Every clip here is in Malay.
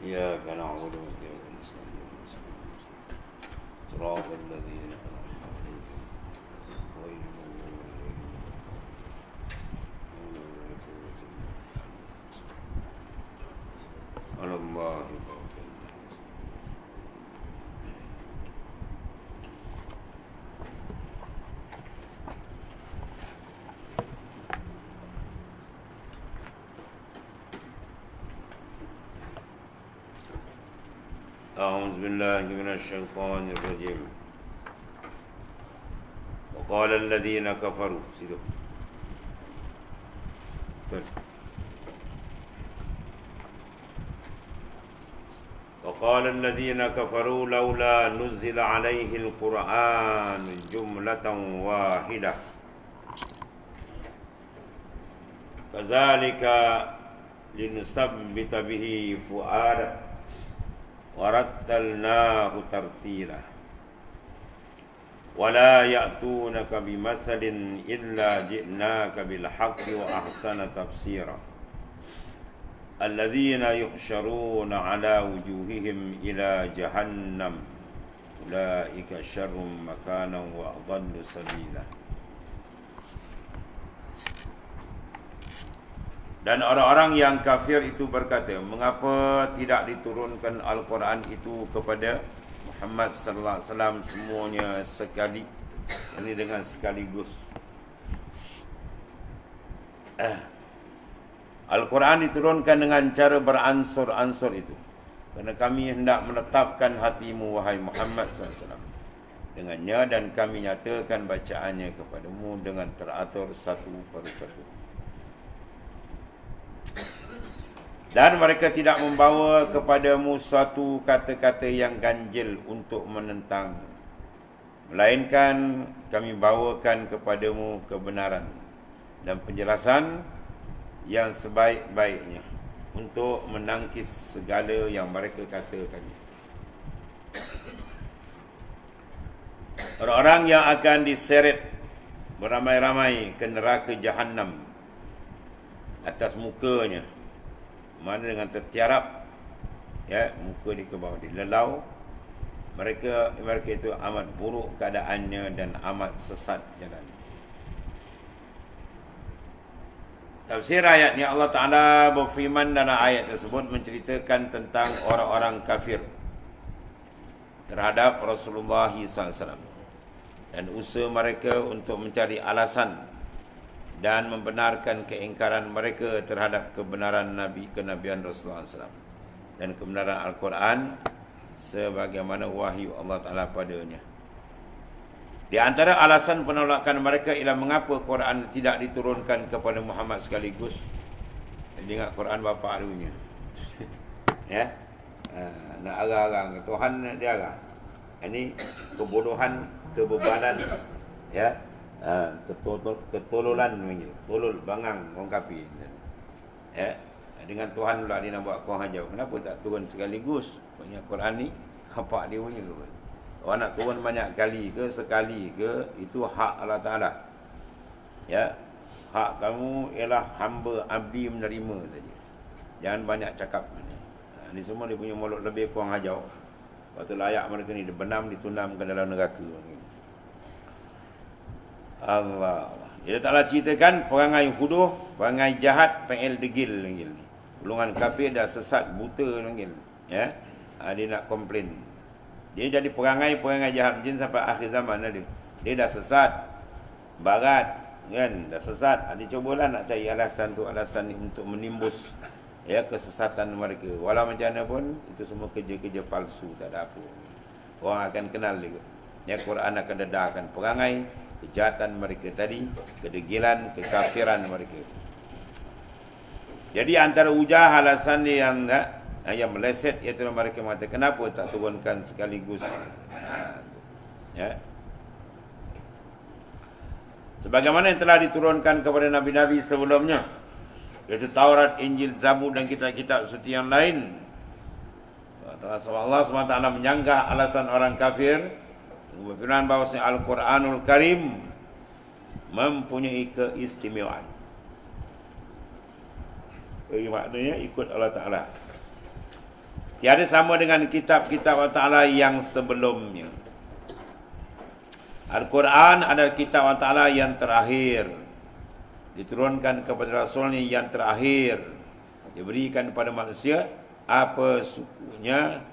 إياك نعبد وإياك نستعين صراط الذين أنعمت عليهم غير المغضوب عليهم على الله توكلنا. أعوذ بالله من الشيطان الرجيم. وقال الذين كفروا وقال الذين كفروا لولا نزل عليه القرآن جملة واحدة كذلك لنثبت به فؤادك ورتلناه ترتيلا ولا يأتونك بمثل إلا جئناك بالحق وأحسن تفسيرا الذين يحشرون على وجوههم إلى جهنم أولئك شر مكانا وأضل سبيلا. Dan orang-orang yang kafir itu berkata, mengapa tidak diturunkan Al-Quran itu kepada Muhammad sallallahu alaihi wasallam semuanya sekali, ini dengan sekaligus. Al-Quran diturunkan dengan cara beransur-ansur itu, kerana kami hendak menetapkan hatimu wahai Muhammad sallallahu alaihi wasallam dengannya, dan kami nyatakan bacaannya kepadamu dengan teratur satu persatu. Dan mereka tidak membawa kepadamu suatu kata-kata yang ganjil untuk menentang, melainkan kami bawakan kepadamu kebenaran dan penjelasan yang sebaik-baiknya untuk menangkis segala yang mereka katakan. Orang-orang yang akan diseret beramai-ramai ke neraka Jahannam atas mukanya, mana dengan tertiarap, ya, muka di ke bawah dilelau, mereka itu amat buruk keadaannya dan amat sesat jalan. Tafsir ayat ni, Allah Ta'ala berfirman dalam ayat tersebut menceritakan tentang orang-orang kafir terhadap Rasulullah SAW dan usaha mereka untuk mencari alasan dan membenarkan keingkaran mereka terhadap kebenaran kenabian Rasulullah SAW dan kebenaran Al-Quran sebagaimana wahyu Allah Ta'ala padanya. Di antara alasan penolakan mereka ialah mengapa Quran tidak diturunkan kepada Muhammad sekaligus. Jadi ingat Quran bapa dulunya. Ya, nak arah-arah Tuhan dia arah. Ini kebodohan, kebebanan, ya. Ketololan panggil, tolol bangang orang kafir. Ya, dengan Tuhan pula dia nak buat kau hajau. Kenapa tak turun sekaligus? Banyak Quran ni apa dia punya tu. Orang nak turun banyak kali ke sekali ke, itu hak Allah Taala. Ya, hak kamu ialah hamba abdi menerima saja. Jangan banyak cakap. Ni semua dia punya mulut lebih kurang hajau. Waktu layak mereka ni dibenam, ditunam ke dalam neraka. Allah. Dia Ta'ala ceritakan perangai huduh, perangai jahat, pengil degil panggil. Golongan kafir dah sesat, buta panggil. Ya. Dia nak komplain. Dia jadi perangai jahat jin sampai akhir zaman dia. Dia dah sesat. Barat kan, dah sesat. Dia cubalah nak cari alasan ni untuk menimbus, ya, kesesatan mereka. Walau macam mana pun itu semua kerja-kerja palsu, tak ada apa. Orang akan kenal dia. Ya, Quran akan dedahkan perangai kejahatan mereka tadi, kedegilan, kekafiran mereka. Jadi antara hujah alasan yang meleset, iaitu mereka mengatakan kenapa tak turunkan sekaligus. Ya. Sebagaimana yang telah diturunkan kepada nabi-nabi sebelumnya, iaitu Taurat, Injil, Zabur dan kitab-kitab suci yang lain. Allah SWT menyanggah alasan orang kafir berfirman bahawa Al-Quranul Karim mempunyai keistimewaan. Maknanya ikut Allah Ta'ala. Tiada sama dengan kitab-kitab Allah Ta'ala yang sebelumnya. Al-Quran adalah kitab Allah Ta'ala yang terakhir. Diturunkan kepada Rasulnya yang terakhir. Diberikan kepada manusia apa sukunya,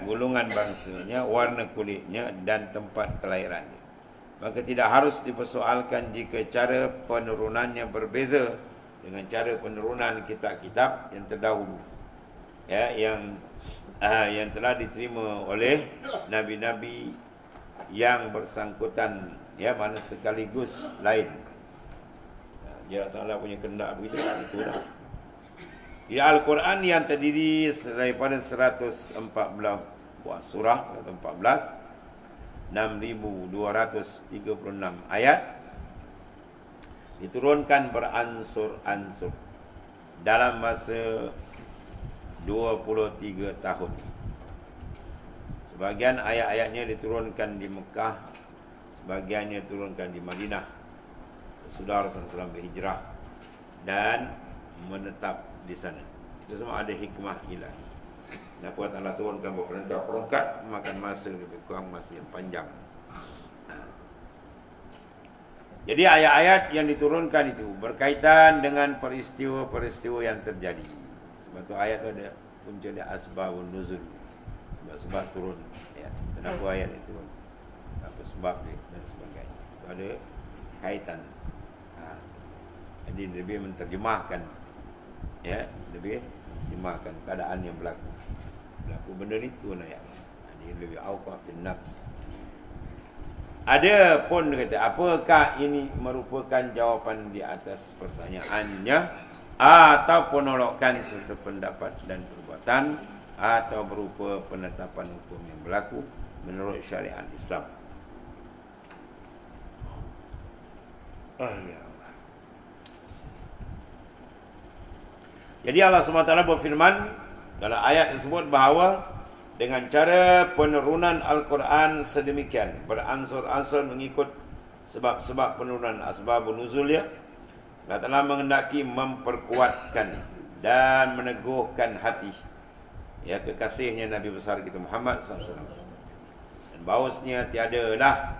golongan bangsanya, warna kulitnya dan tempat kelahirannya. Maka tidak harus dipersoalkan jika cara penurunannya berbeza dengan cara penurunan kitab-kitab yang terdahulu, yang telah diterima oleh nabi-nabi yang bersangkutan, mana sekaligus lain. Allah Ta'ala punya kehendak begitu, itulah. Al-Quran yang terdiri daripada 114 buah surah, 114, 6,236 ayat, diturunkan beransur-ansur dalam masa 23 tahun. Sebahagian ayat-ayatnya diturunkan di Mekah, sebahagiannya diturunkan di Madinah sesudah Rasulullah SAW berhijrah dan menetap di sana. Itu semua ada hikmah ilahi. Kenapa Allah turunkan perangkat makan masa lebih kurang masa yang panjang. Jadi ayat-ayat yang diturunkan itu berkaitan dengan peristiwa-peristiwa yang terjadi. Sebab tu ayat tu ada punca dia asbabun nuzul. Sebab turun. Kenapa ayat itu turun? Apa sebab dia dan sebagainya. Itu ada kaitan. Jadi lebih menterjemahkan, lebih menterjemahkan keadaan yang berlaku. Berlaku benda ni turun ayat. Jadi lebih awqaf bin nafs. Ada pun dia kata, apakah ini merupakan jawapan di atas pertanyaannya atau penolakan serta pendapat dan perbuatan atau berupa penetapan hukum yang berlaku menurut syariat Islam. Ya Allah. Jadi Allah SWT berfirman dalam ayat tersebut bahawa dengan cara penurunan Al-Quran sedemikian, beransur-ansur mengikut sebab-sebab penurunan asbabun nuzulnya, Allah telah mengendaki memperkuatkan dan meneguhkan hati kekasihnya Nabi besar kita Muhammad SAW. Dan bahawasanya tiadalah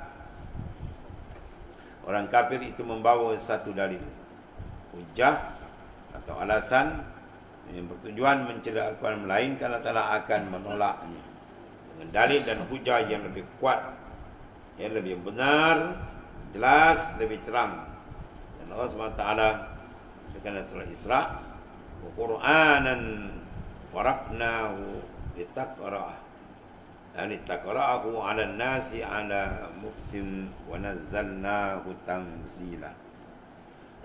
orang kafir itu membawa satu dalil, hujah atau alasan yang bertujuan mencela Al-Quran, melainkan Allah Ta'ala akan menolaknya dengan dalil dan hujah yang lebih kuat, yang lebih benar, jelas, lebih terang. Dan Allah SWT sekarang surah Isra, wa Qur'anan faraqnahu litaqra'ah litaqra'ahu 'alan nasi 'ala muksin wa nazzalnahu tanzila.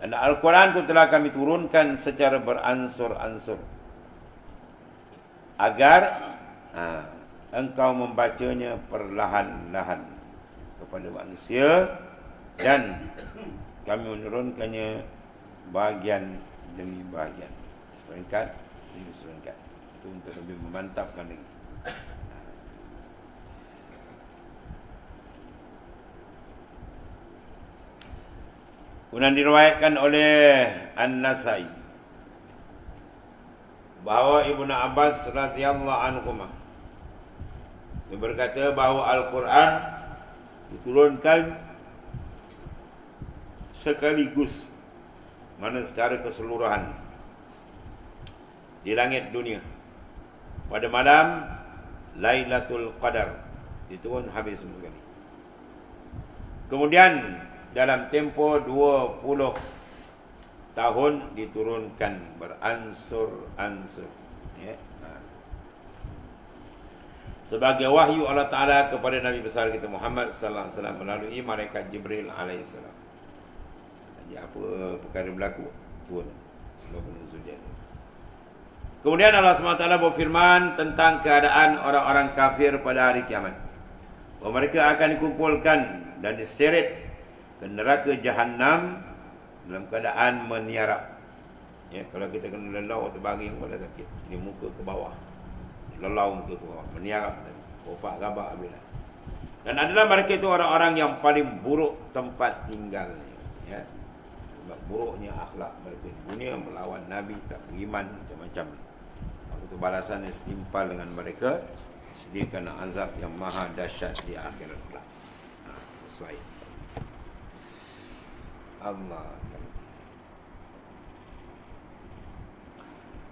Dan Al-Quran itu telah kami turunkan secara beransur-ansur agar engkau membacanya perlahan-lahan kepada manusia, dan kami menurunkannya bahagian demi bahagian, seperingkat demi seperingkat. Itu untuk lebih memantapkan lagi. Kemudian diriwayatkan oleh An-Nasai bahawa Ibnu Abbas radhiyallahu anhu dia berkata bahawa Al-Quran diturunkan sekaligus, mana secara keseluruhan di langit dunia pada malam Lailatul Qadar, diturun habis semua sekali. Kemudian dalam tempoh 20 tahun diturunkan beransur-ansur, sebagai wahyu Allah Ta'ala kepada Nabi besar kita Muhammad sallallahu alaihi wasallam melalui malaikat Jibril alaihi salam. Jadi apa perkara berlaku pun sebab nuzul dia. Kemudian Allah SWT berfirman tentang keadaan orang-orang kafir pada hari kiamat, bahawa mereka akan dikumpulkan dan diseret ke neraka Jahannam dalam keadaan meniarap. Kalau kita kena lelau atau baring pada sakit, ini muka ke bawah, lelau muka ke bawah, meniarap dan opak gabak habis. Dan adalah mereka itu orang-orang yang paling buruk tempat tinggalnya. Sebab buruknya akhlak mereka di dunia, melawan Nabi, tak beriman, macam-macam. Aku satu balasan yang setimpal dengan mereka, sediakan azab yang maha dahsyat di akhirat kelak. Sesuai. Allah.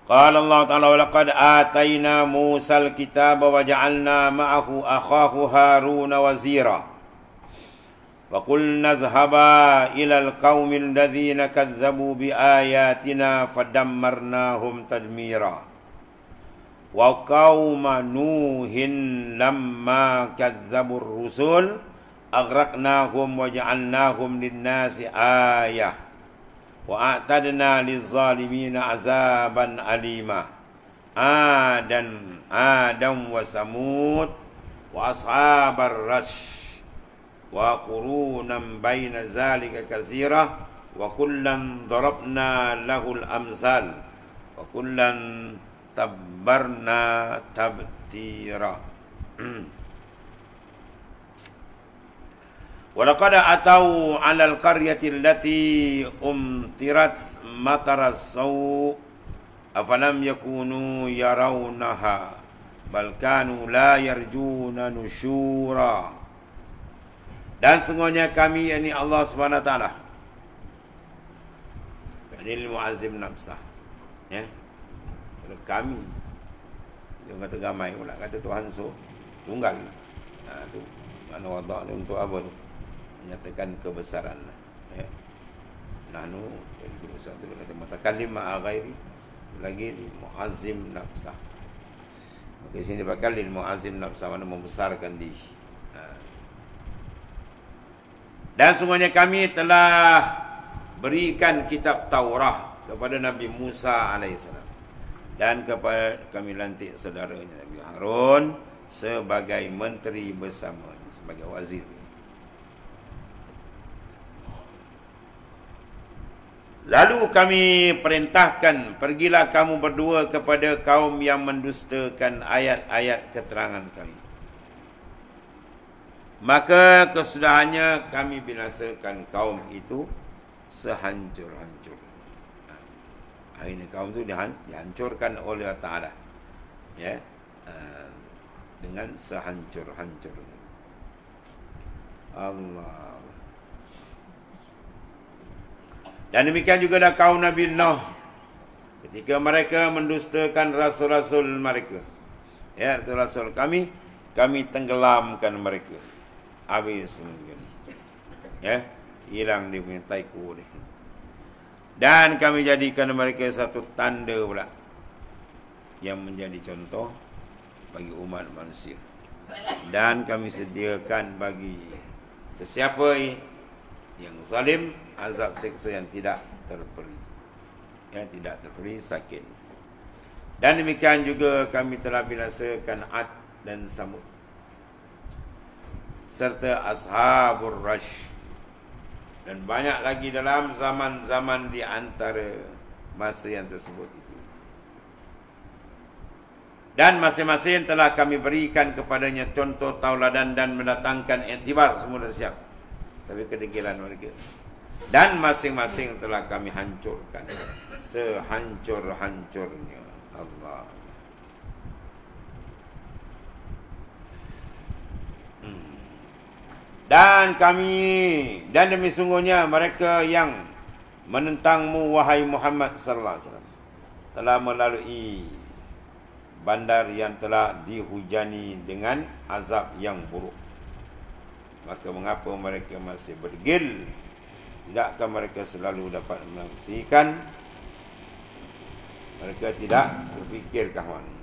Qala Allah Ta'ala wa laqad atayna Musal kitaba wa ja'alna ma'ahu akhahu Haruna wazira. Wa qulna izhaba ilal qaumil ladzina kadzdzabu bi ayatina fadammarnahum tadmira. Wa qauma Nuhin lamma kadzdzabur rusul aghraqnahum wa ja'alnahum lin-nasi ayah. Wa a'tadna liz-zalimina azaban alima. Adam wa Samud wa ashabar rash wa qurunan baina zalika katsira wa kullan darabna lahul amsal wa kullan tabbarna tabtira. Walaqad atau 'alal qaryati allati umtirat mataras saw afalam yakunu yarawnaha bal kanu la yarjuna nusyura. Dan sungguhnya kami, yakni Allah Subhanahu wa taala, Adil Muazzim Nafsah, ya, kami dia kata gamai pula, kata Tuhan tunggal. Tu mana wadah ni untuk apa tu? Menyatakan kebesaran, ya. Nahnu satu kata mutakallim ma'a ghairi, lagi muazzim nafsah. Maka sini bakal lil muazzim nafsah, mana membesarkan diri. Dan semuanya kami telah berikan kitab Taurah kepada Nabi Musa alaihissalam, dan kepada kami lantik saudaranya Nabi Harun sebagai menteri bersama, sebagai wazir. Lalu kami perintahkan, pergilah kamu berdua kepada kaum yang mendustakan ayat-ayat keterangan kami. Maka kesudahannya kami binasakan kaum itu sehancur-hancur. Akhirnya kaum itu dihancurkan oleh Allah Ta'ala, ya, dengan sehancur-hancur. Allah. Dan demikian juga dah kaum Nabi Nuh, ketika mereka mendustakan rasul-rasul mereka, ya, rasul kami tenggelamkan mereka habis semua, ya, hilang dia punya taiku dia. Dan kami jadikan mereka satu tanda pula yang menjadi contoh bagi umat manusia. Dan kami sediakan bagi sesiapa yang zalim azab siksa yang tidak terperi, yang tidak terperi sakit. Dan demikian juga kami telah binasakan Ad dan Samud serta ashabur rash, dan banyak lagi dalam zaman-zaman di antara masa yang tersebut itu. Dan masing-masing telah kami berikan kepadanya contoh tauladan dan mendatangkan iktibar, semua dah siap. Tapi kedengkiran mereka, dan masing-masing telah kami hancurkan sehancur-hancurnya. Allah. Dan demi sungguhnya mereka yang menentangmu wahai Muhammad sallallahu alaihi wasallam telah melalui bandar yang telah dihujani dengan azab yang buruk. Maka mengapa mereka masih berdegil? Tidakkah mereka selalu dapat menyaksikan? Mereka tidak berfikirkah mana?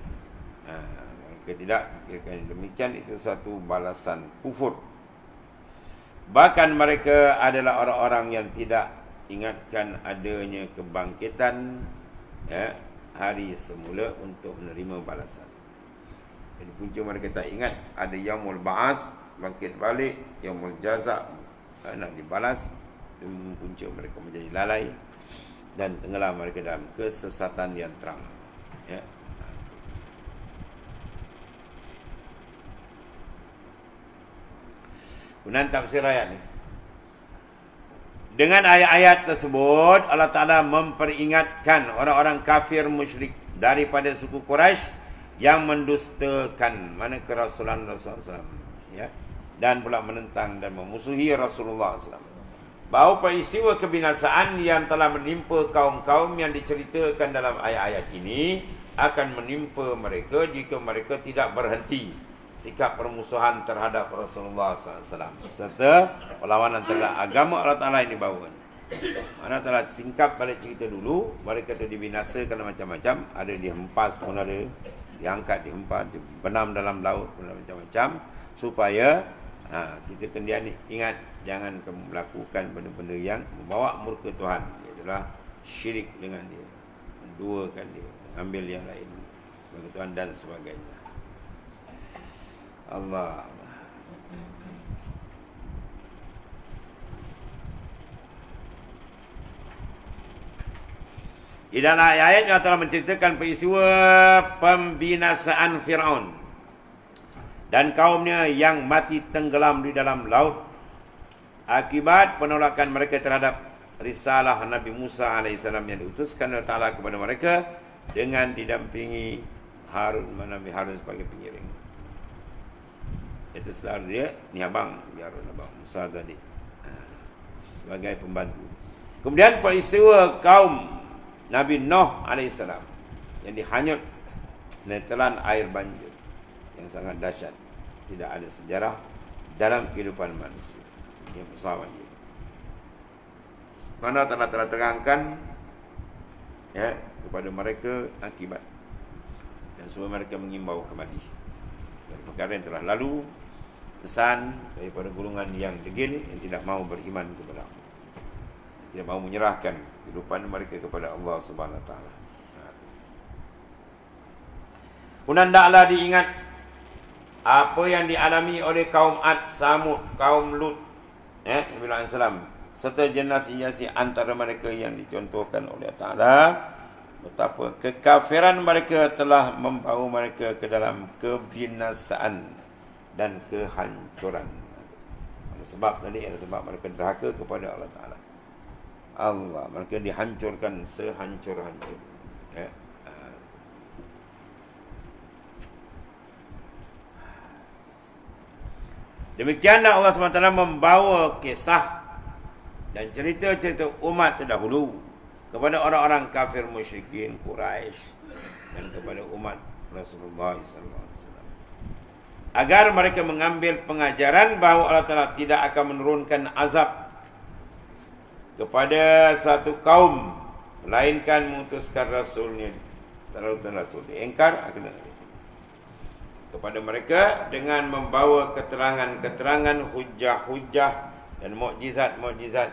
Mereka tidak fikirkan demikian. Itu satu balasan kufur. Bahkan mereka adalah orang-orang yang tidak ingatkan adanya kebangkitan, ya, hari semula untuk menerima balasan. Jadi punca mereka tak ingat ada yaumul ba'as, bangkit balik, yaumul jaza, nak dibalas. Itu punca mereka menjadi lalai dan tenggelam mereka dalam kesesatan yang terang, ya. Kemudian tafsir ayat ni, dengan ayat-ayat tersebut Allah Ta'ala memperingatkan orang-orang kafir musyrik daripada suku Quraisy yang mendustakan mana kerasulan Rasulullah SAW, ya, dan pula menentang dan memusuhi Rasulullah SAW. Bahawa peristiwa kebinasaan yang telah menimpa kaum-kaum yang diceritakan dalam ayat-ayat ini akan menimpa mereka jika mereka tidak berhenti sikap permusuhan terhadap Rasulullah SAW serta perlawanan terhadap agama Allah Ta'ala yang dibawa. Mana telah singkap balik cerita dulu, mereka itu dibinasakan macam-macam, ada dihempas pun ada, diangkat, dihempas, dibenam dalam laut pun ada macam-macam, supaya kita kena ingat jangan kamu melakukan benda-benda yang membawa murka Tuhan, iaitu syirik dengan dia, menduakan dia, ambil yang lain sebagai Tuhan dan sebagainya. Allah. Di dalam ayat yang telah menceritakan peristiwa pembinasaan Fir'aun dan kaumnya yang mati tenggelam di dalam laut akibat penolakan mereka terhadap risalah Nabi Musa AS yang diutuskan oleh Ta'ala kepada mereka dengan didampingi Nabi Harun sebagai pengiring. Itu selalu dia, ni abang, biar abang Musa tadi sebagai pembantu. Kemudian peristiwa kaum Nabi Nuh AS yang dihanyut netelan air banjir yang sangat dahsyat, tidak ada sejarah dalam kehidupan manusia. Ini pesawat dia. Mana telah terangkan ya kepada mereka akibat, dan semua mereka mengimbau kembali dari perkara yang telah lalu, pesan daripada golongan yang degil yang tidak mahu beriman kepada Allah, tidak mahu menyerahkan kehidupan mereka kepada Allah Subhanahu Wa Taala. Hendaklah diingat apa yang dialami oleh kaum Ad, Samud, kaum Lut, Nabi Muhammad serta generasi-generasi antara mereka yang dicontohkan oleh Allah Taala, betapa kekafiran mereka telah membawa mereka ke dalam kebinasaan dan kehancuran. Ada sebab tadi, ada sebab mereka derhaka kepada Allah Taala. Allah, mereka dihancurkan sehancur-hancur. Ya. Demikianlah Allah SWT membawa kisah dan cerita-cerita umat terdahulu kepada orang-orang kafir musyrikin Quraisy dan kepada umat Rasulullah SAW, agar mereka mengambil pengajaran bahawa Allah Ta'ala tidak akan menurunkan azab kepada satu kaum melainkan mengutuskan rasulnya, rasul diingkar akan kepada mereka dengan membawa keterangan-keterangan, hujah-hujah dan mukjizat-mukjizat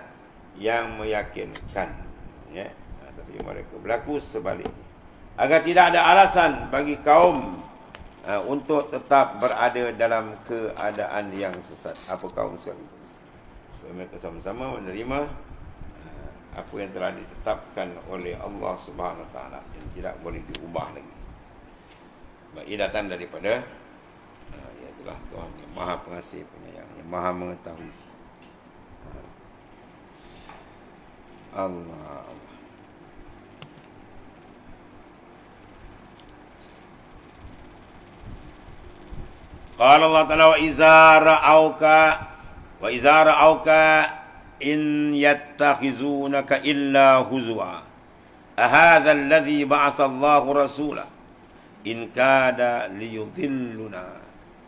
yang meyakinkan, ya. Tapi mereka berlaku sebaliknya, agar tidak ada alasan bagi kaum untuk tetap berada dalam keadaan yang sesat. Apa kaum sekalian, mereka sama-sama menerima apa yang telah ditetapkan oleh Allah Subhanahu Wa Taala yang tidak boleh diubah lagi. Sebab ia datang daripada iaitulah Tuhan yang Maha Pengasih Penyayang, yang Maha Mengetahui. Allah. Qala Allah Ta'ala wa iza ra'auka in yattakhizunaka illa huzwa ahadha alladhi ba'atha Allahu rasula in kada liyudhilluna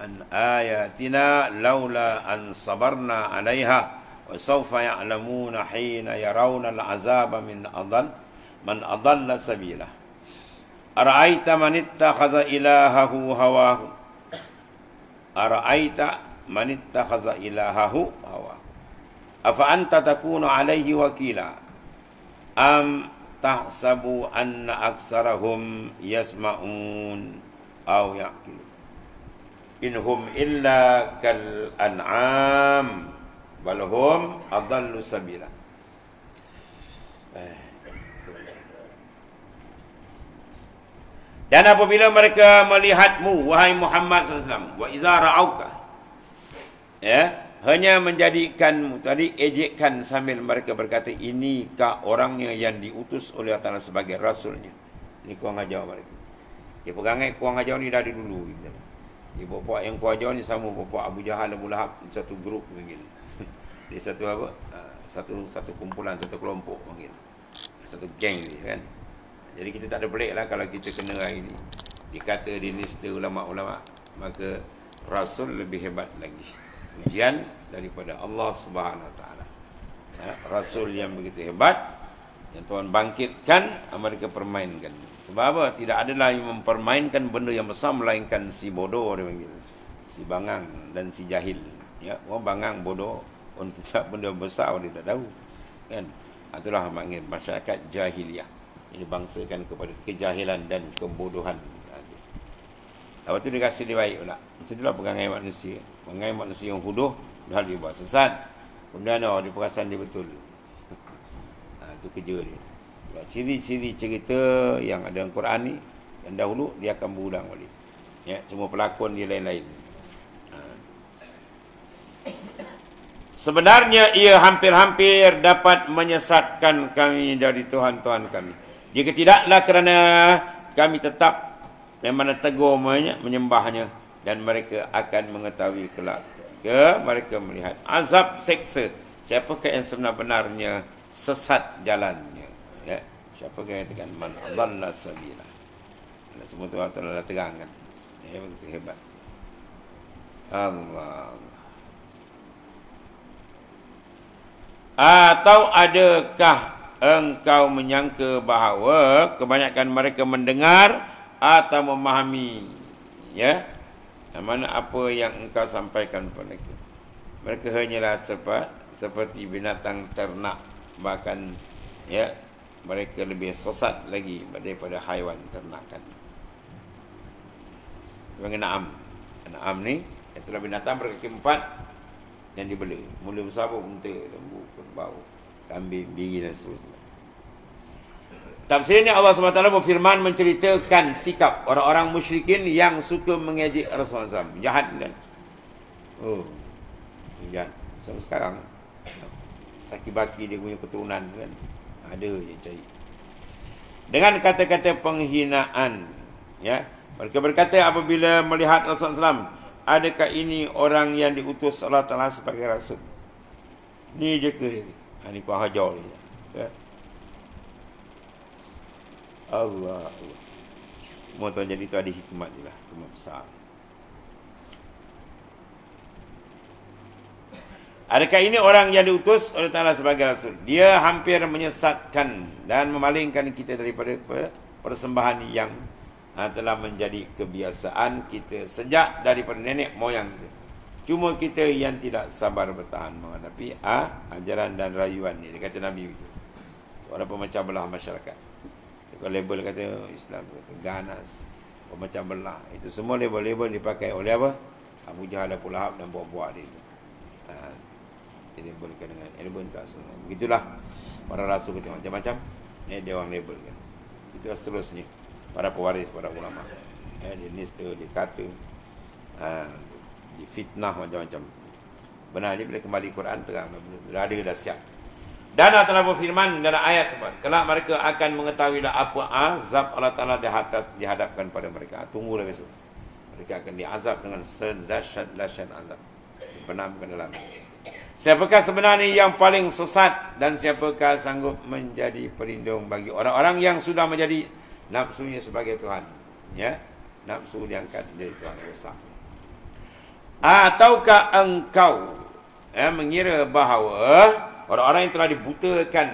an ayatina laula an sabarna 'alaiha wa sawfa ya'lamuna hina yarawna al'azaba man adalla sabila ara'aita man ittakhadha ilahahu hawahu hawahu afa anta takunu alaihi wakila am tahsabu anna aksarahum yasma'un aw ya'qilun inhum illa kal an'am bal hum adallu sabila. Dan apabila mereka melihatmu wahai Muhammad SAW, wa iza ra'auka, hanya menjadikanmu tadi ejekkan sambil mereka berkata, inikah orangnya yang diutus oleh Allah Ta'ala sebagai rasulnya. Ni kurang ajar mereka. Dia perangai kurang ajar ni dari dulu. Dia bapak yang kurang ajar ni sama bapak Abu Jahal, Abu Lahab, satu grup panggil. Dia satu apa? Satu kumpulan, satu kelompok panggil. Satu geng ni kan. Jadi kita tak ada pelik lah kalau kita kena hari ni. Dikata di lista ulama-ulama, maka Rasul lebih hebat lagi. Ujian daripada Allah Subhanahu Wa Taala. Rasul yang begitu hebat, yang Tuhan bangkitkan, mereka permainkan. Sebab apa? Tidak ada lagi mempermainkan benda yang besar melainkan si bodoh dia panggil. Si bangang dan si jahil. Ya, orang bangang bodoh, orang tidak benda besar dia tak tahu. Kan? Itulah makna masyarakat jahiliah. Ini bangsakan kepada kejahilan dan kebodohan. Lepas tu dia kasi dia baik pula. Macam itulah perangai manusia. Perangai manusia yang huduh, dah dia buat sesat. Kemudian dia perasan dia betul. Itu kerja dia. Ciri-ciri cerita yang ada dalam Quran ni, yang dahulu, dia akan berulang balik. Ya, semua pelakon dia lain-lain. Sebenarnya ia hampir-hampir dapat menyesatkan kami dari Tuhan-Tuhan kami. Jika tidaklah kerana kami tetap yang mana tegur menyembahnya, dan mereka akan mengetahui kelak mereka melihat azab seksa siapakah yang sebenar-benarnya sesat jalannya. Ya, siapakah yang katakan man adalla sabila. Semua tu Allah Taala terangkan. Ya, begitu hebat. Allah. Atau adakah engkau menyangka bahawa kebanyakan mereka mendengar atau memahami, ya, mana apa yang engkau sampaikan kepada mereka? Mereka hanyalah seperti binatang ternak, bahkan ya mereka lebih sesat lagi daripada haiwan ternakan. Na'am. Na'am ni itulah binatang berkaki empat yang dibela. Mula besar pun unta, lembu, kerbau, kambing, biri dan seterusnya. Tafsirnya Allah SWT berfirman menceritakan sikap orang-orang musyrikin yang suka mengejek Rasulullah SAW. Jahat kan? Oh, jahat. Sampai sekarang saki-baki dia punya keturunan kan, ada je cari. Dengan kata-kata penghinaan, ya, mereka berkata apabila melihat Rasulullah SAW, adakah ini orang yang diutus Allah Taala sebagai rasul? Ni je ke dia? Ni kau hajar dia. Ya? Allah. Semua tuan jadi tu ada hikmat je lah. Hikmat besar. Adakah ini orang yang diutus oleh Ta'ala sebagai Rasul? Dia hampir menyesatkan dan memalingkan kita daripada persembahan yang telah menjadi kebiasaan kita sejak daripada nenek moyang kita. Cuma kita yang tidak sabar bertahan menghadapi ajaran dan rayuan ni. Dia kata Nabi itu. Seorang pemecah belah masyarakat. Kalau label kata Islam, kata ganas, pemecah belah. Itu semua label-label dipakai oleh apa? Abu Jahal, Abu Lahab dan buah-buah dia. Dia labelkan dengan label tak semua. Begitulah para rasul kita macam-macam. Dia orang labelkan. Itu seterusnya. Para pewaris, para ulama. Dia nista, dia kata. Dia fitnah macam-macam. Benar ni bila kembali Quran terang. Dah ada dah siap. Dan Allah Ta'ala berfirman dalam ayat sebab kelak mereka akan mengetahui apa azab Allah Ta'ala dihadapkan pada mereka. Tunggulah besok. Mereka akan diazab dengan sedahsyat-dahsyat azab. Benamkan dalam. Siapakah sebenarnya yang paling sesat dan siapakah sanggup menjadi pelindung bagi orang-orang yang sudah menjadi nafsunya sebagai Tuhan? Ya, nafsu diangkat menjadi Tuhan yang besar. Ataukah engkau mengira bahawa orang-orang yang telah dibutakan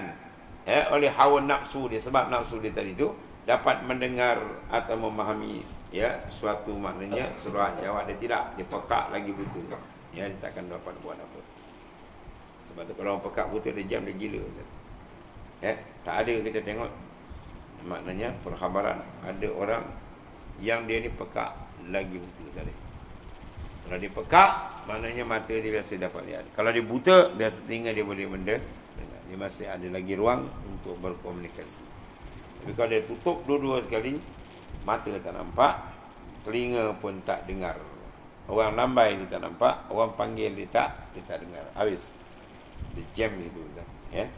oleh hawa nafsu dia, sebab nafsu dia tadi itu, dapat mendengar atau memahami suatu maknanya surah jawab dia tidak, dia pekak lagi buta. Dia takkan dapat buat apa. Sebab tu kalau orang pekak buta dia jam dia gila. Tak ada kita tengok maknanya perkhabaran ada orang yang dia ni pekak lagi buta tadi. Kalau dia pekak, maknanya mata dia biasa dapat lihat. Kalau dia buta, biasa telinga dia boleh mendengar. Dia masih ada lagi ruang untuk berkomunikasi. Tapi kalau dia tutup dua-dua sekali, mata tak nampak, telinga pun tak dengar. Orang lambai dia tak nampak, orang panggil dia tak dengar. Habis. Dia jam itu. Ya.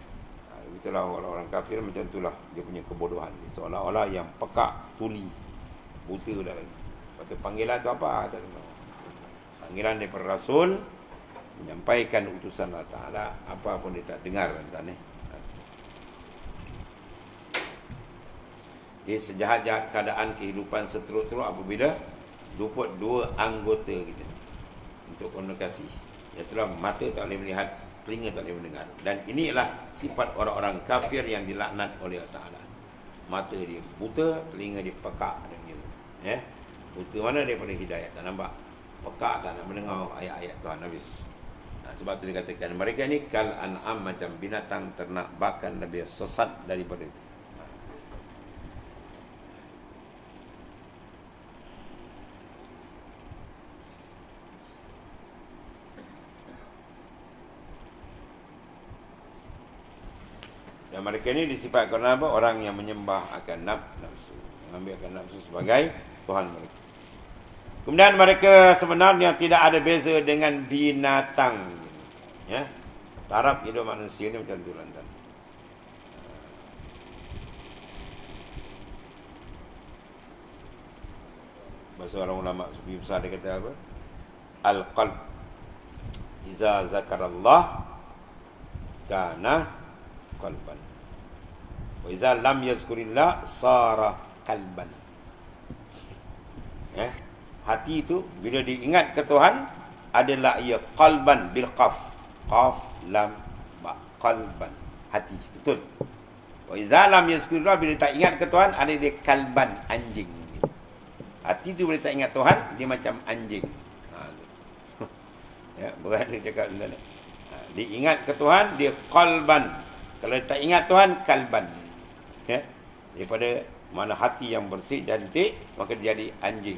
itulah orang-orang kafir macam itulah dia punya kebodohan. Seolah-olah yang pekak, tuli, buta dah lagi. Lepas tu panggilan tu apa? Tak tahu. Panggilan daripada Rasul menyampaikan utusan Allah Ta'ala, apa pun dia tak dengar tuan ni. Dia sejahat-jahat keadaan kehidupan seteruk-teruk apabila luput dua anggota kita ni untuk komunikasi. Itulah mata tak boleh melihat, telinga tak boleh mendengar. Dan inilah sifat orang-orang kafir yang dilaknat oleh Allah Ta'ala. Mata dia buta, telinga dia pekak. Ya? Buta mana daripada hidayah, tak nampak. Pekak tak nak mendengar ayat-ayat Tuhan habis. Sebab tu dikatakan mereka ni kal an'am, macam binatang ternak, bahkan lebih sesat daripada itu. Dan mereka ni disifatkan apa? Orang yang menyembah akan nafsu, mengambil akan nafsu sebagai Tuhan mereka. Kemudian mereka sebenarnya tidak ada beza dengan binatang. Ya, taraf hidup manusia ni macam tu lantan. Bahasa orang ulama sufi besar dia kata apa? Al-qalb iza zakarallah kana qalban. Wa iza lam yazkurillah sara qalban. Ya, hati itu bila diingat ke Tuhan adalah ia qalban bil qaf. Qaf lam ba, qalban, hati, betul. Wa iza lam yazkurillah, bila tak ingat ke Tuhan ada dia kalban, anjing. Hati tu bila tak ingat Tuhan dia macam anjing. Ya, berat dia cakap tuan. Dia ingat ke Tuhan dia qalban. Kalau tak ingat Tuhan, kalban. Ya, daripada mana hati yang bersih cantik, maka dia jadi anjing.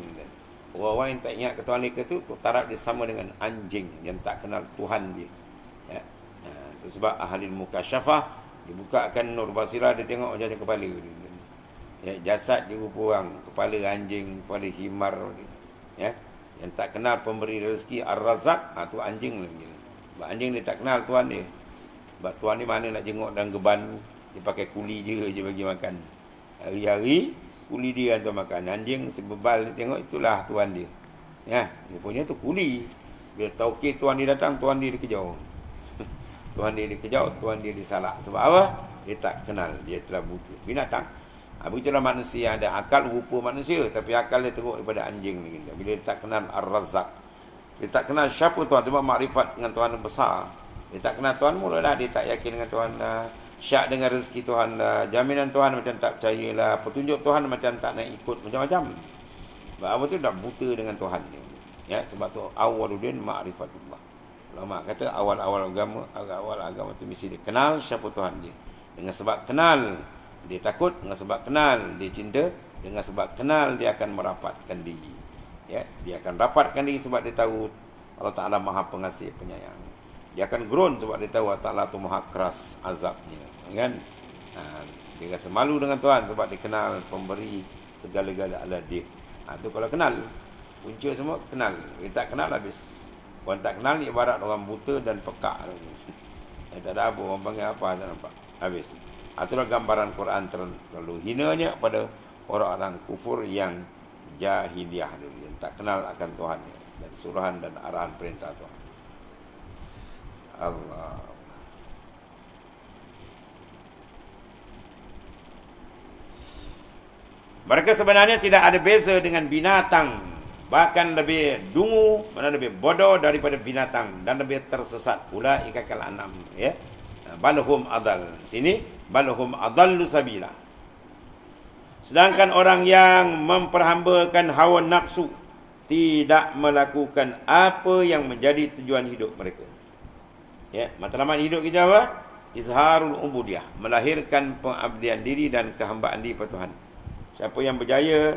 Orang-orang yang tak ingat ke Tuhan mereka tu, taraf dia sama dengan anjing yang tak kenal Tuhan dia. Ya. Itu sebab ahli mukasyafah dibukakan nur basirah, dia tengok macam kepala dia. Ya, jasad dia rupa orang, kepala anjing, kepala himar dia. Ya. Yang tak kenal pemberi rezeki Ar-Razzaq, tu anjing lagi. Sebab anjing dia tak kenal Tuhan dia. Sebab Tuhan ni mana nak jenguk dalam geban, dia pakai kuli je bagi makan. Hari-hari kuli dia hantar makan. Anjing sebebal dia tengok, itulah Tuhan dia. Ya, dia punya tu kuli. Bila tahu Tuhan dia datang, Tuhan dia dikejar. Tuhan dia dikejar, Tuhan dia disalak. Sebab apa? Dia tak kenal, dia telah buta. Binatang. Begitulah manusia yang ada akal rupa manusia, tapi akal dia teruk daripada anjing ni. Bila dia tak kenal Ar-Razzaq, dia tak kenal siapa Tuhan, cuma makrifat dengan Tuhan yang besar. Dia tak kenal Tuhan, mulalah dia tak yakin dengan Tuhan lah. Syak dengan rezeki Tuhan lah. Jaminan Tuhan macam tak percayalah. Petunjuk Tuhan macam tak nak ikut, macam-macam. Sebab apa tu dah buta dengan Tuhan ni. Ya, sebab tu awwaluddin ma'rifatullah. Ulama kata awal-awal agama tu mesti dia kenal siapa Tuhan dia. Dengan sebab kenal dia takut, dengan sebab kenal dia cinta, dengan sebab kenal dia akan merapatkan diri. Ya, dia akan rapatkan diri sebab dia tahu Allah Ta'ala Maha Pengasih Penyayang. Dia akan groan sebab dia tahu Allah Ta'ala tu Maha keras azabnya. Kan? Dia rasa malu dengan Tuhan sebab dia kenal pemberi segala-gala adalah dia. Tu kalau kenal, punca semua kenal. Dia tak kenal habis. Orang tak kenal ni ibarat orang buta dan pekak. Tak ada apa, orang panggil apa, tak nampak. Habis. Itulah gambaran Quran terlalu hinanya pada orang-orang kufur yang jahiliyah dulu, yang tak kenal akan Tuhan dan suruhan dan arahan perintah Tuhan. Allah. Mereka sebenarnya tidak ada beza dengan binatang. Bahkan lebih dungu, mana lebih bodoh daripada binatang dan lebih tersesat. Ulaika kal an'am, ya. Balhum adal. Sini balhum adallu sabila. Sedangkan orang yang memperhambakan hawa nafsu tidak melakukan apa yang menjadi tujuan hidup mereka. Ya, matlamat hidup kita apa? Izharul ubudiyah, melahirkan pengabdian diri dan kehambaan diri pada Tuhan. Siapa yang berjaya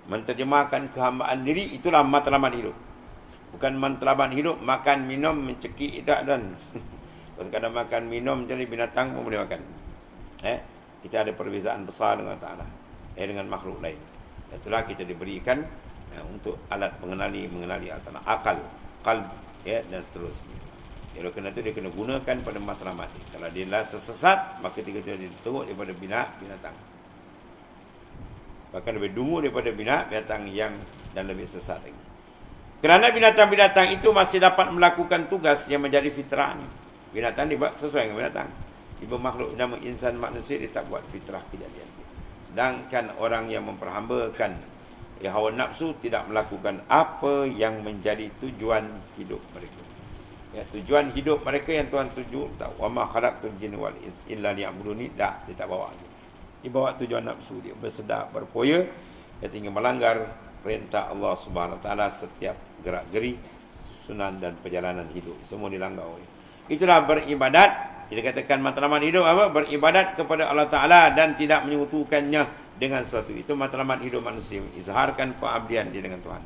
menterjemahkan kehambaan diri, itulah matlamat hidup. Bukan matlamat hidup makan minum mencekik tak dan. Kalau sekadar makan minum jadi binatang pun boleh makan. Kita ada perbezaan besar dengan Ta'ala, dengan makhluk lain. Itulah kita diberikan untuk alat mengenali Allah Ta'ala, akal, qalb, dan seterusnya. Kalau kena tu dia kena gunakan pada matlamat. Kalau dia lah sesat, maka dia teruk daripada binatang. Bahkan lebih dungu daripada binatang yang dan lebih sesat lagi. Kerana binatang-binatang itu masih dapat melakukan tugas yang menjadi fitrahnya. Binatang dia buat sesuai dengan binatang. Ibu makhluk nama insan manusia dia tak buat fitrah kejadian dia. Sedangkan orang yang memperhambakan hawa nafsu tidak melakukan apa yang menjadi tujuan hidup mereka. Ya, tujuan hidup mereka yang Tuhan tuju, tak, wa ma khalaqtul jinna wal insa illa liya'buduni, dia tak bawa. Dia bawa tujuan nafsu dia, bersedap, berpoya, dia tinggal melanggar perintah Allah Subhanahu Wa Taala setiap gerak-geri, sunan dan perjalanan hidup. Semua dilanggar. Itulah beribadat. Kita katakan matlamat hidup apa? Beribadat kepada Allah Taala dan tidak menyekutukannya dengan sesuatu. Itu matlamat hidup manusia. Izharkan pengabdian dia dengan Tuhan.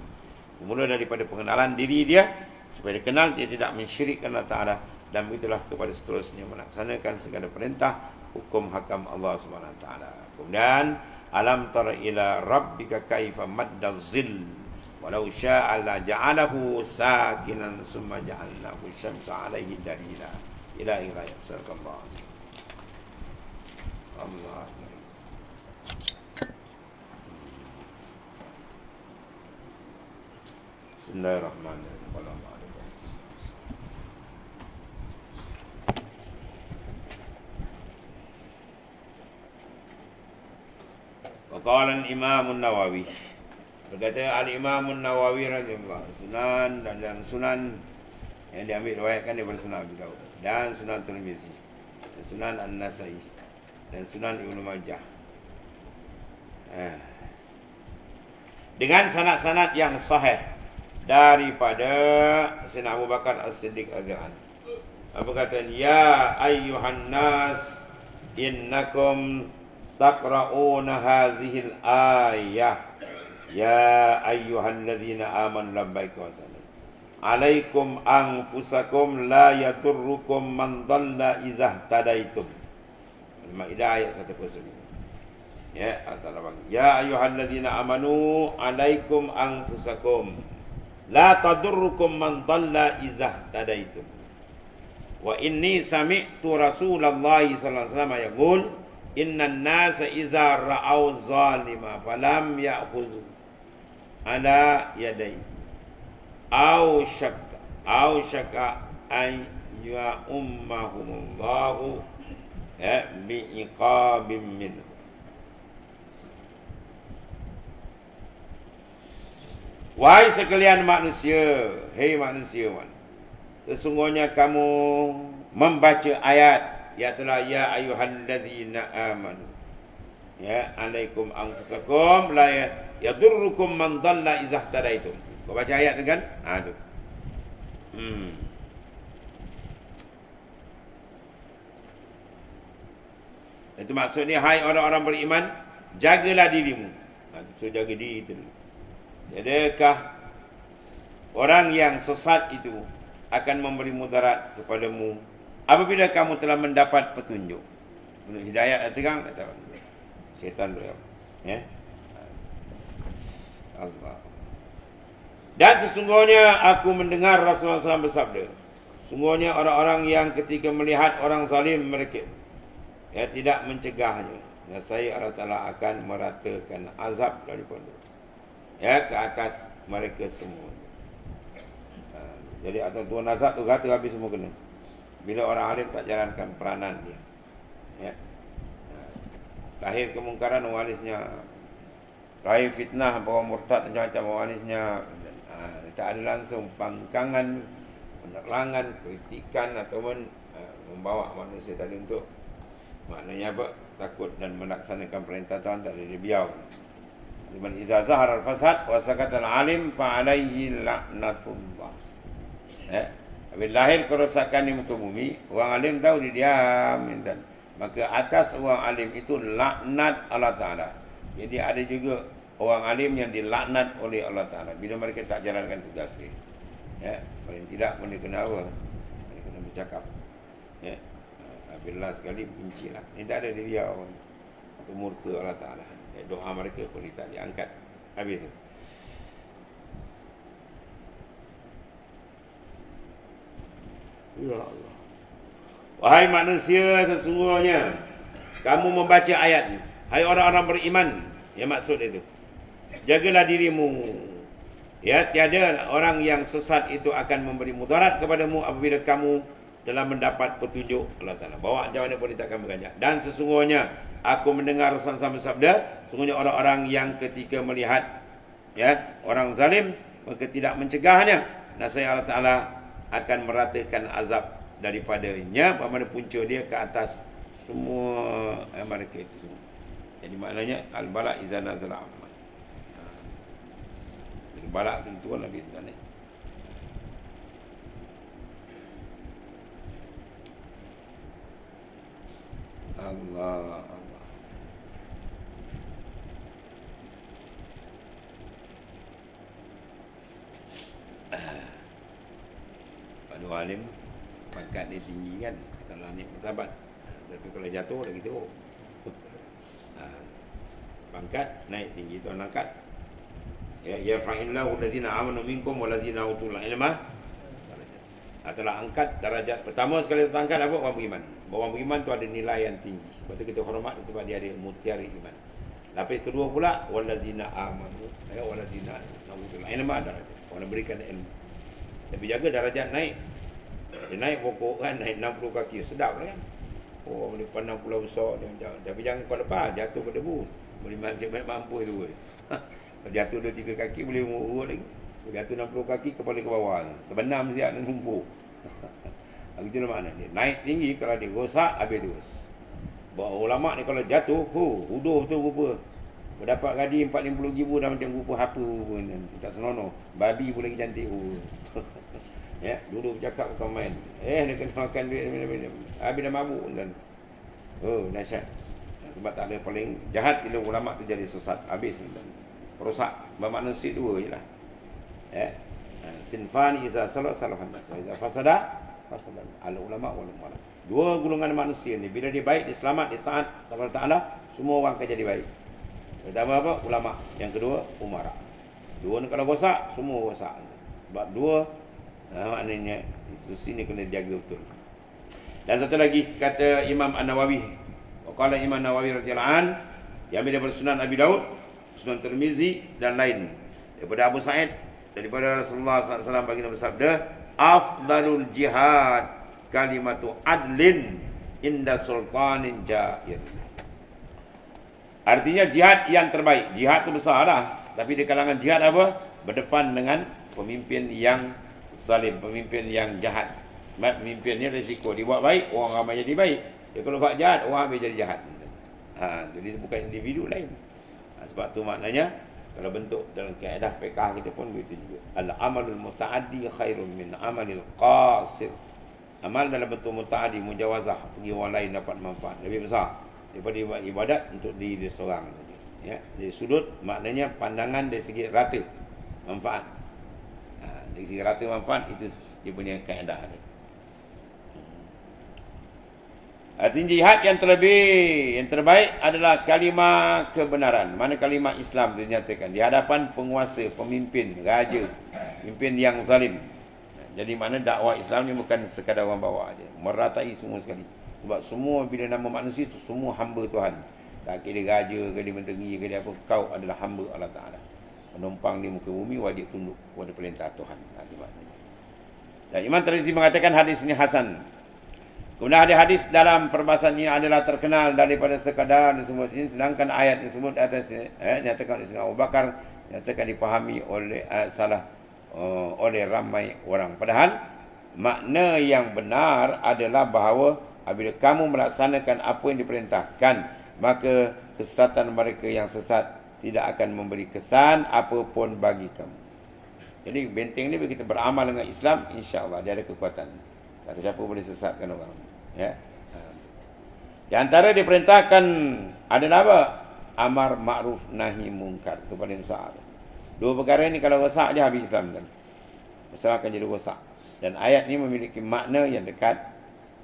Mula daripada pengenalan diri dia, supaya dia kenal dia tidak mensyirikkan Allah Taala, dan begitulah kepada seterusnya melaksanakan segala perintah hukum hakam Allah Subhanahu Wa Taala. Kemudian alam tara ila rabbika kaifa maddal zil walau syaa la ja'alahu sakinan summa ja'alnahu syamsa 'alaihi dalila ila akhir sallallahu Allah. Bismillahirrahmanirrahim. Waqala al-Imam an-Nawawi, berkata al-Imam an-Nawawi radhiyallahu sunan dan sunan yang diambil riwayatkan daripada Sunan Abi Daud dan Sunan Tirmizi, dan Sunan An-Nasai dan Sunan Ibnu Majah, dengan sanad-sanad yang sahih daripada Sayyidina Abu Bakar As-Siddiq radhiyallahu anhu. Apa kata? Ya ayyuhan nas innakum taqra'una hazihil ayah ya ayyuhalladzina amanu labbaika wa sallam alaikum anfusakum la yadurrukum man dhalla idza tadaitum. Al-Maidah ayat 109. Ya, antara bang. Ya ayyuhalladzina amanu alaikum anfusakum la tadurrukum man dhalla idza tadaitum. Wa inni sami'tu Rasulullah sallallahu alaihi wasallam yaqul innan nasa iza ra'au zalima falam ya'khudhu ala yadai au syakka ay ya ummahumullahu bi'iqabim minhu. Wahai sekalian manusia, hei manusia, sesungguhnya kamu membaca ayat, yaitulah ya ayyuhalladzina amanu ya alaikum anfusakum la yadurrukum man dhalla idza ihtadaitum. Kau baca ayat tu kan? Tu. Itu maksudnya, hai orang-orang beriman, jagalah dirimu. So jaga diri itu. Adakah orang yang sesat itu akan memberi mudarat kepadamu apabila kamu telah mendapat petunjuk? Menurut hidayat terang atau syaitan tu ya. Allah. Dan sesungguhnya aku mendengar Rasulullah SAW bersabda, sungguhnya orang-orang yang ketika melihat orang zalim mereka tidak mencegahnya, dan saya Allah Ta'ala akan meratakan azab daripada ke atas mereka semua. Jadi atau tuan azab tu kata habis semua kena. Bila orang alim tak jalankan peranan dia, lahir kemungkaran, warisnya lahir fitnah, bawa murtad macam-macam, warisnya tak ada langsung pangkangan, penerangan, kritikan ataupun membawa manusia tadi untuk maknanya apa? Takut dan melaksanakan perintah Tuhan, tak ada dia biar. Liman iza zahara al-fasad wa sakata al-alim fa alaihi la'natullah. Bila lahir kerosakan di muka bumi, orang alim tahu dia diam, dan maka atas orang alim itu laknat Allah Ta'ala. Jadi ada juga orang alim yang dilaknat oleh Allah Ta'ala bila mereka tak jalankan tugas dia. Paling tidak pun dia kena apa? Dia kena bercakap. Bila sekali benci lah. Ini tak ada dia orang atau murka Allah Ta'ala. Doa mereka pun tak diangkat. Habis tu. Ya Allah. Wahai manusia, sesungguhnya kamu membaca ayat ini. Hai orang-orang beriman, yang maksud itu. Jagalah dirimu. Ya, tiada orang yang sesat itu akan memberi mudarat kepadamu apabila kamu telah mendapat petunjuk Allah Ta'ala. Bawa jauh mana pun takkan berganjak. Dan sesungguhnya aku mendengar Rasulullah bersabda, sesungguhnya orang-orang yang ketika melihat ya orang zalim maka tidak mencegahnya, nasaya Allah Ta'ala akan meratakan azab daripadanya, pada punca dia ke atas semua mereka itu semua. Jadi maknanya al-bala iza nazala amma. Jadi bala itu kan lebih sebenarnya. Allah Allah. Pada alim pangkat dia tinggi kan, kalau ni bersahabat. Tapi kalau jatuh lagi tu. Pangkat naik tinggi tu angkat. Ya fa'illahu allazina amanu minkum wallazina utul ilma. Telah angkat darajat pertama sekali terangkat apa? Orang beriman. Orang beriman tu ada nilai yang tinggi. Sebab tu kita hormat sebab dia ada mutiara iman. Lapis kedua pula wallazina amanu, wallazina utul ilma darajat. Orang berikan ilmu. Tapi jaga darajat naik. Dia naik pokok kan, naik 60 kaki. Sedap lah kan. Oh, boleh pandang pulau besar. Tapi jangan kau lepas, jatuh ke debu. Boleh mampu tu. Kalau jatuh 2-3 kaki, boleh urut lagi. Kalau jatuh 60 kaki, kepala ke bawah. Terbenam siap dan humpuk. Begitulah makna dia. Naik tinggi, kalau dia rosak, habis terus. Bahawa ulama' ni kalau jatuh, huduh betul rupa. Berdapat gaji 40-50 ribu dah macam rupa apa pun. Tak senonoh. Babi pun lagi cantik. Ya, dulu bercakap bukan main. Dia kena makan duit. Habis dah mabuk. Dan, dahsyat. Sebab tak ada paling jahat bila ulama' tu jadi sesat. Habis. Perosak. Bermakna si dua je lah. Sinfani iza salah salahan. Iza fasada. Fasada. Ala ulama' wal umara. Dua golongan manusia ni. Bila dia baik, dia selamat, dia taat kepada Ta'ala, semua orang akan jadi baik. Pertama apa? Ulama'. Yang kedua, umara'. Dua ni kalau rosak, semua rosak. Sebab dua, maknanya institusi ni kena jaga betul. Dan satu lagi kata Imam An-Nawawi. Qala Imam Nawawi radhiyallahu an, yang daripada Sunan Abi Daud, Sunan Tirmizi dan lain. Daripada Abu Sa'id, daripada Rasulullah SAW baginda bersabda, afdalul jihad kalimatu adlin inda sultanin jair. Artinya jihad yang terbaik. Jihad tu besar lah. Tapi di kalangan jihad apa? Berdepan dengan pemimpin yang zalim, pemimpin yang jahat. Pemimpin ni risiko. Dia buat baik, orang ramai jadi baik. Dia kalau buat jahat, orang ramai jadi jahat. Jadi bukan individu lain. Sebab tu maknanya, kalau bentuk dalam kaedah fiqah kita pun begitu juga. Al-amalul muta'addi khairun min amalil qasir. Amal dalam bentuk muta'addi, mujawazah, pergi orang lain dapat manfaat. Lebih besar daripada ibadat untuk diri seorang. Ya, dari sudut maknanya pandangan dari segi rata manfaat. Dari segi rata manfaat itu dia punya kaedah dia. Artinya jihad yang terbaik adalah kalimah kebenaran. Mana kalimah Islam itu dinyatakan di hadapan penguasa, pemimpin, raja, pemimpin yang zalim. Jadi mana dakwah Islam ni bukan sekadar orang bawa aja, meratai semua sekali. Sebab semua bila nama manusia itu semua hamba Tuhan. Tak kira raja ke dia menteri ke dia apa, kau adalah hamba Allah Ta'ala. Penumpang di muka bumi wajib tunduk kepada perintah Tuhan. Dan Imam Tirmizi mengatakan hadis ini hasan. Kemudian ada hadis dalam perbahasan ini adalah terkenal daripada sekadar disebut ini, sedangkan ayat disebut atas nyatakan oleh Abu Bakar, nyatakan dipahami oleh oleh ramai orang. Padahal makna yang benar adalah bahawa apabila kamu melaksanakan apa yang diperintahkan, maka kesesatan mereka yang sesat tidak akan memberi kesan apapun bagi kamu. Jadi benteng ni bila kita beramal dengan Islam, insya-Allah dia ada kekuatan. Tak ada siapa boleh sesatkan orang. Ya. Di antara diperintahkan adalah apa? Amar ma'ruf nahi mungkar. Itu paling besar. Dua perkara ni kalau rosak je habis Islam kan. Islam akan jadi rosak. Dan ayat ni memiliki makna yang dekat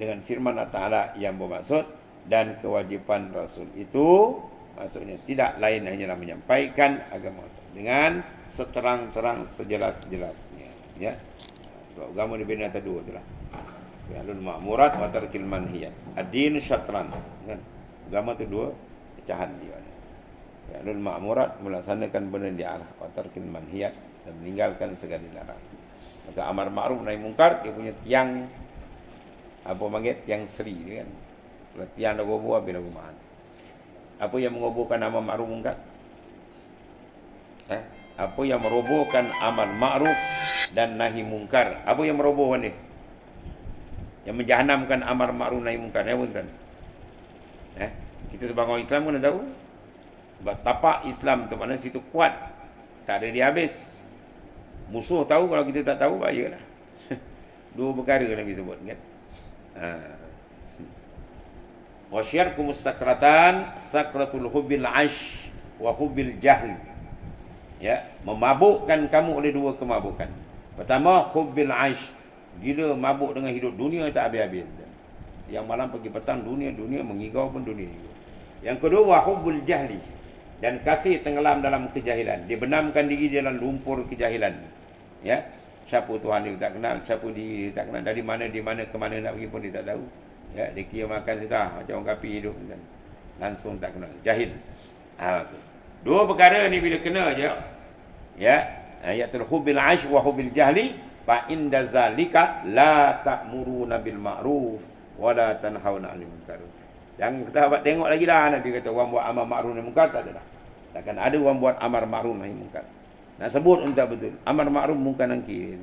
dengan firman Allah Ta'ala yang bermaksud dan kewajipan Rasul itu maksudnya tidak lain hanyalah menyampaikan agama dengan seterang-terang sejelas-jelasnya. Ya. Sebab agama dibina antara dua itulah. Fi'lul ma'murat wa tarkil manhiyat. Ad-din syatran. Kan? Agama tu dua pecahan dia. Fi'lul ma'murat melaksanakan benda yang diarah, wa tarkil manhiyat dan meninggalkan segala dilarang. Maka amar ma'ruf nahi mungkar dia punya tiang apa panggil tiang seri dia kan. Kalau tiang dah roboh habis rumahan. Apa yang mengobohkan amar ma'ruf mungkar? Apa yang merobohkan amar ma'ruf dan nahi mungkar? Apa yang merobohkan ni? Yang menjahanamkan amar ma'ruf nahi mungkar. Ya bukan? Kita sebagai orang Islam kena tahu. Sebab tapak Islam tu mana situ kuat. Tak ada dia habis. Musuh tahu, kalau kita tak tahu, bahayalah. Dua perkara Nabi sebut kan. Wa syarkumus sakratan, sakratul hubbil aish wa hubbil jahl. Ya, memabukkan kamu oleh dua kemabukan. Pertama, hubbil aish, gila mabuk dengan hidup dunia tak habis-habis. Siang malam pagi petang dunia mengigau pun dunia. Yang kedua, wa hubbul jahli, dan kasih tenggelam dalam kejahilan. Dia benamkan diri dalam lumpur kejahilan. Ya, siapa Tuhan dia tak kenal, siapa dia tak kenal, dari mana di mana ke mana nak pergi pun dia tak tahu. Ya, dia kira makan sudah macam orang kafir hidup kan. Langsung tak kenal, jahil. Dua perkara ni bila kena je, ya, ayatul hubbil aish wa hubbil jahli, fa inda zalika la ta'muruna bil ma'ruf wa la tanhauna 'anil munkar. Jangan kita dapat tengok lagi dah Nabi kata orang buat amar ma'ruf nahi munkar, tak ada dah. Takkan ada orang buat amar ma'ruf nahi munkar. Nak sebut entah betul. Amar ma'ruf munkar nangki.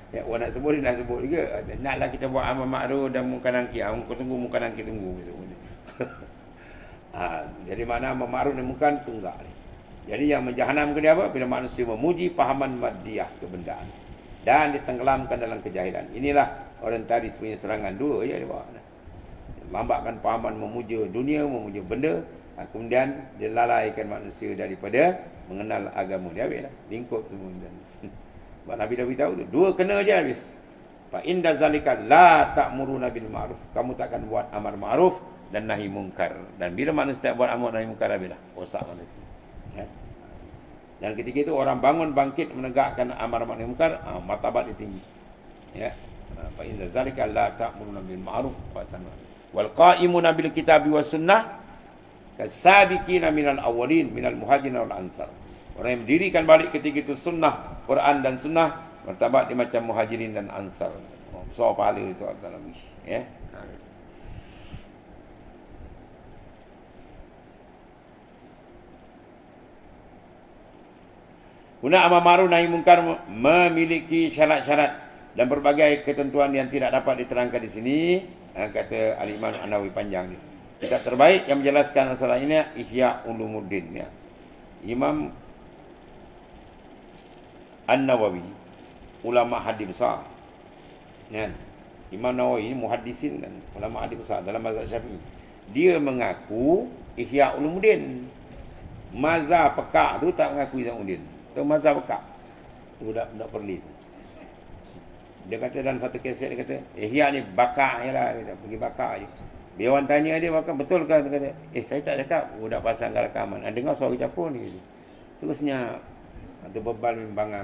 Ya, orang nak sebut dia nak sebut juga. Naklah kita buat amar ma'ruf dan munkar nangki. Kau tunggu munkar nangki tunggu. Jadi mana amar ma'ruf nahi munkar tunggak ni. Jadi yang menjahanamkan dia apa? Bila manusia memuji pahaman maddiyah, kebendaan, dan ditenggelamkan dalam kejahilan. Inilah orientalis punya serangan dua ya dia bawa. Lambatkan pahaman memuja dunia, memuja benda, kemudian dia lalaikan manusia daripada mengenal agama dia. Habislah lingkup semua. Sebab Nabi dah beritahu tu, dua kena je habis. Fa inda zalika la ta'muruna bil ma'ruf, kamu takkan buat amar ma'ruf dan nahi mungkar. Dan bila manusia tak buat amar nahi mungkar, habislah rosak manusia. Ya? Dan ketika itu orang bangun bangkit menegakkan amar nahi mungkar, martabat dia tinggi. Ya. Fa inda zalika la ta'muruna bil ma'ruf wa tanhauna wal qa'imuna bil kitabi was sunnah kasabiqina minal awwalin minal muhajirin wal ansar. Orang yang mendirikan balik ketika itu sunnah, Quran dan sunnah, martabat dia macam muhajirin dan ansar. Besar pahala itu dalam ni, ya. Guna amar ma'ruf nahi mungkar memiliki syarat-syarat dan berbagai ketentuan yang tidak dapat diterangkan di sini. Kata Al-Imam An-Nawawi panjang ni. Kitab terbaik yang menjelaskan masalah ini Ihya Ulumuddin ya. Imam An-Nawawi, ulama hadis besar. Ya. Imam Nawawi ini muhaddisin dan ulama hadis besar dalam mazhab Syafi'i. Dia mengaku Ihya Ulumuddin. Mazhab pekak tu tak mengaku Ihya Ulumuddin. Tu mazhab pekak. Tu dak perlis. Dia kata dalam satu keset, dia kata, Ihya ni bakar je lah. Dia pergi bakar je. Dia orang tanya dia, bakar betul kan? Dia kata, saya tak cakap. Budak pasangkan rekaman. Dengar suara capur ni. Terusnya, ada bebal bimbangan.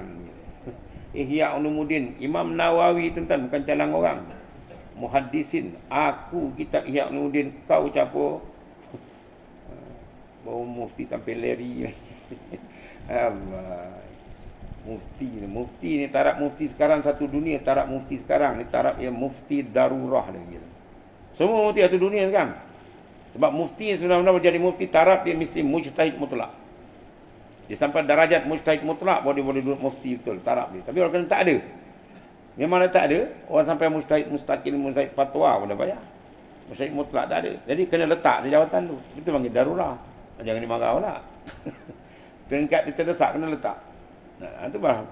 Ihya Ulumuddin. Imam Nawawi tuan-tuan, bukan calang orang. Muhaddisin. Aku kitab Ihya Ulumuddin. Kau capur. Bawa mufti tampil leri. Allah. Mufti ni taraf mufti sekarang satu dunia, taraf mufti sekarang ni taraf yang mufti darurah lagi. Semua mufti satu dunia sekarang. Sebab mufti sebenarnya menjadi mufti taraf dia mesti mujtahid mutlak. Dia sampai darajat mujtahid mutlak boleh duduk mufti betul taraf dia. Tapi orang tak ada. Memang tak ada, orang sampai mujtahid mustaqil, mujtahid fatwa pun dah payah. Mujtahid mutlak tak ada. Jadi kena letak di jawatan tu. Itu panggil darurah. Jangan dimarah pula. Tingkat dia terdesak kena letak. Nah, itu bah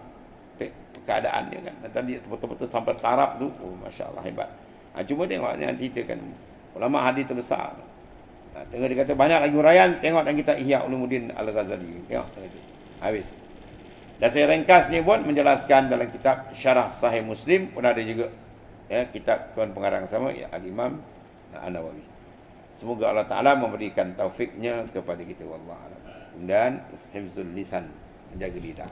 keadaan dia kan. Tadi betul-betul sampai taraf tu, oh masya-Allah hebat. Cuma tengok yang ceritakan ulama hadis terbesar. Tengok dia kata banyak lagi huraian, tengok dan kita Ihya Ulumuddin Al-Ghazali. Tengok itu. Habis. Dan saya ringkas ni pun menjelaskan dalam kitab Syarah Sahih Muslim pun ada juga. Ya, kitab tuan pengarang sama ya Al-Imam An-Nawawi. Semoga Allah Taala memberikan taufiknya kepada kita, wallahu a'lam. Dan hifzul lisan, menjaga lidah.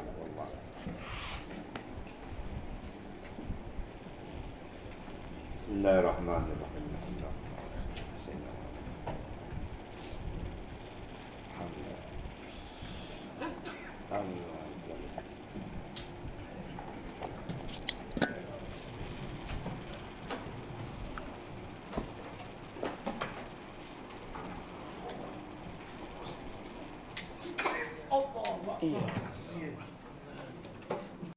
Bismillahirrahmanirrahim. Iya.